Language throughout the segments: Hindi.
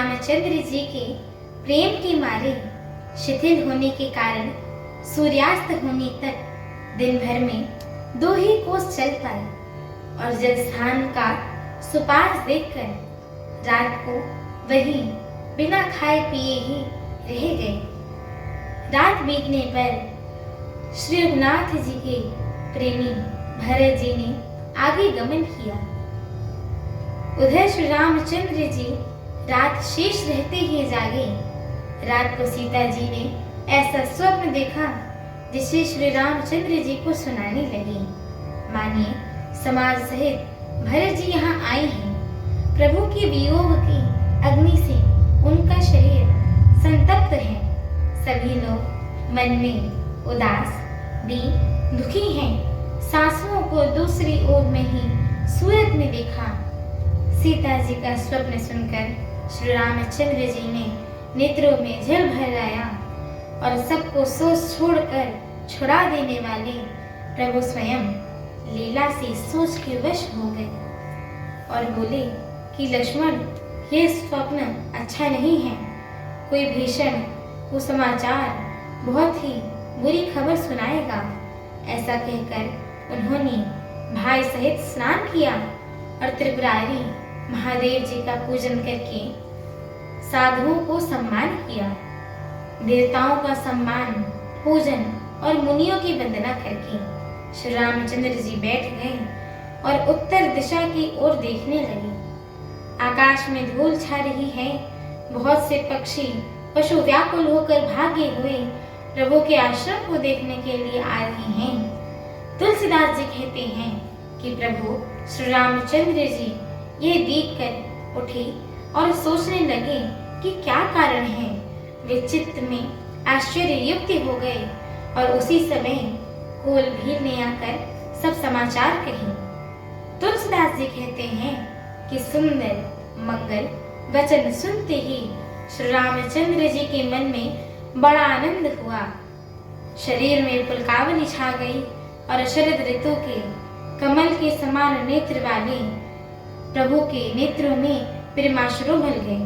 रामचंद्र जी के प्रेम के मारे शिथिल होने के कारण सूर्यास्त होने तक दिन भर में 2 ही कोस चल पाए और जल स्थान का सुपार्श देखकर रात को वहीं बिना खाए पिए ही रह गए। रात बीतने पर श्री रघुनाथ जी के प्रेमी भरत जी ने आगे गमन किया। उधर श्री रामचंद्र जी रात शेष रहते ही जागे। रात को सीता जी ने ऐसा स्वप्न देखा जिसे श्री रामचंद्र जी को सुनाने लगी। मानिए, समाज सहित भरत जी यहाँ आए हैं। प्रभु के वियोग की अग्नि से उनका शरीर संतप्त है। सभी लोग मन में उदास, दीन, दुखी हैं। सासुओं को दूसरी ओर में ही सूरत में देखा। सीता जी का स्वप्न सुनकर श्री रामचंद्र जी ने नेत्रों में जल भर आया और सबको सोच छोड़कर छुड़ा देने वाले प्रभु स्वयं लीला से सोच के वश हो गए और बोले कि लक्ष्मण, यह स्वप्न अच्छा नहीं है। कोई भीषण कुसमाचार, बहुत ही बुरी खबर सुनाएगा। ऐसा कहकर उन्होंने भाई सहित स्नान किया और त्रिपुरारी महादेव जी का पूजन करके साधुओं को सम्मान किया। देवताओं का सम्मान, पूजन और मुनियों की वंदना करके श्री रामचंद्र जी बैठ गए और उत्तर दिशा की ओर देखने लगे। आकाश में धूल छा रही है। बहुत से पक्षी पशु व्याकुल होकर भागे हुए प्रभु के आश्रम को देखने के लिए आ रहे हैं। तुलसीदास जी कहते हैं कि प्रभु श्री रामचंद्र जी ये देखकर उठे और सोचने लगे कि क्या कारण है। वे चित्त में आश्चर्य युक्त हो गए और उसी समय कोल भील ने आकर सब समाचार कहे। तुलसीदास जी कहते हैं कि सुंदर मंगल वचन सुनते ही श्री रामचंद्र जी के मन में बड़ा आनंद हुआ। शरीर में पुलकावली छा गई और शरद ऋतु के कमल के समान नेत्र वाले प्रभु के नेत्रों में प्रेमाश्रु भर गए।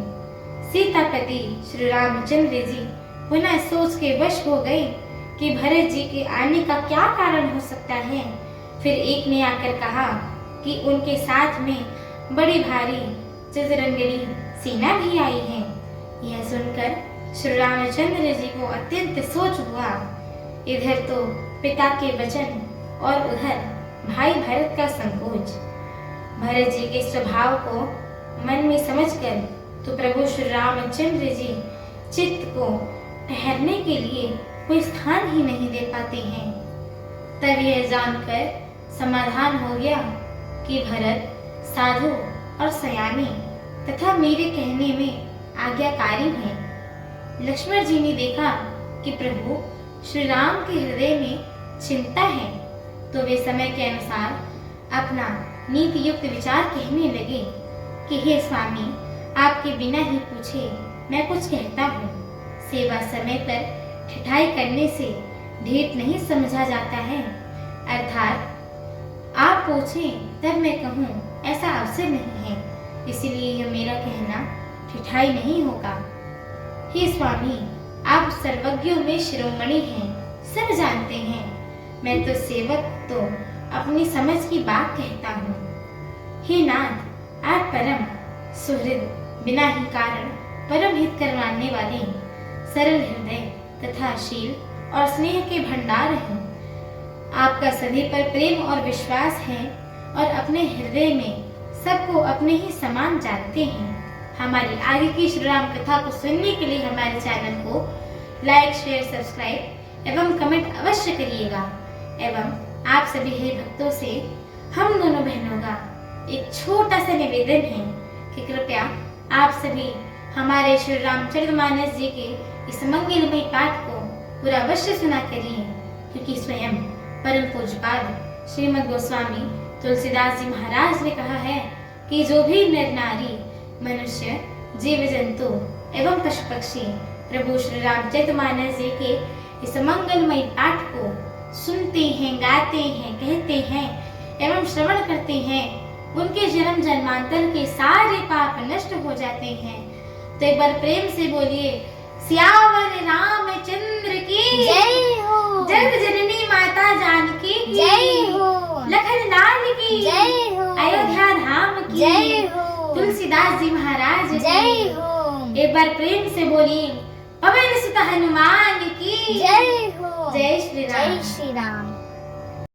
सीतापति श्री रामचंद्र जी पुनः सोच के वश हो गए कि भरत जी के आने का क्या कारण हो सकता है। फिर एक ने आकर कहा कि उनके साथ में बड़ी भारी चतुरंगिणी सेना भी आई है। यह सुनकर श्री रामचंद्र जी को अत्यंत सोच हुआ। इधर तो पिता के वचन और उधर भाई भरत का संकोच। भरत जी के स्वभाव को मन में समझकर तो प्रभु श्री रामचंद्र जी चित्त को ठहरने के लिए कोई स्थान ही नहीं दे पाते हैं। तब यह जानकर समाधान हो गया कि भरत साधु और सयानी तथा मेरे कहने में आज्ञाकारी हैं। लक्ष्मण जी ने देखा कि प्रभु श्री राम के हृदय में चिंता है, तो वे समय के अनुसार अपना नीति युक्त विचार कहने लगे कि हे स्वामी, आपके बिना ही पूछे मैं कुछ कहता हूँ। सेवा समय पर ठिठाई करने से ढीठ नहीं समझा जाता है। अर्थात आप पूछें तब मैं कहूँ, ऐसा अवसर नहीं है। इसलिए यह मेरा कहना ठिठाई नहीं होगा। हे स्वामी, आप सर्वज्ञों में शिरोमणि हैं, सब जानते हैं। मैं तो सेवक तो अपनी समझ की बात कहता हूँ। हे नाथ, आप परम सुहृद, बिना ही कारण परम हित करवाने वाले, सरल हृदय तथा शील और स्नेह के भंडार हैं। आपका सभी पर प्रेम और विश्वास है और अपने हृदय में सबको अपने ही समान जानते हैं। हमारी आगे की श्री राम कथा को सुनने के लिए हमारे चैनल को लाइक, शेयर, सब्सक्राइब एवं कमेंट अवश्य करिएगा। एवं आप सभी हे भक्तों से हम दोनों बहनों का एक छोटा सा निवेदन है कि कृपया आप सभी हमारे श्री रामचरितमानस जी के इस मंगलमय पाठ को पूरा अवश्य सुना करिए, क्योंकि स्वयं परम पूज्यपाद श्रीमद् गोस्वामी तुलसीदास जी महाराज ने कहा है कि जो भी नर नारी, मनुष्य, जीव जंतु एवं पशु पक्षी प्रभु श्री रामचरितमानस जी के इस मंगलमय पाठ को सुनते हैं, गाते हैं, कहते हैं एवं श्रवण करते हैं, उनके जन्म जन्मांतर के सारे पाप नष्ट हो जाते हैं। तो एक बार प्रेम से बोलिए सियावर रामचंद्र की जय हो। जगत जननी माता जानकी की जय हो। लखन लाल की जय हो। अयोध्या धाम की जय हो। तुलसीदास जी महाराज की जय हो। एक बार प्रेम से बोलिए पवन सुत हनुमान की जय हो। जय श्री राम। जय श्री राम।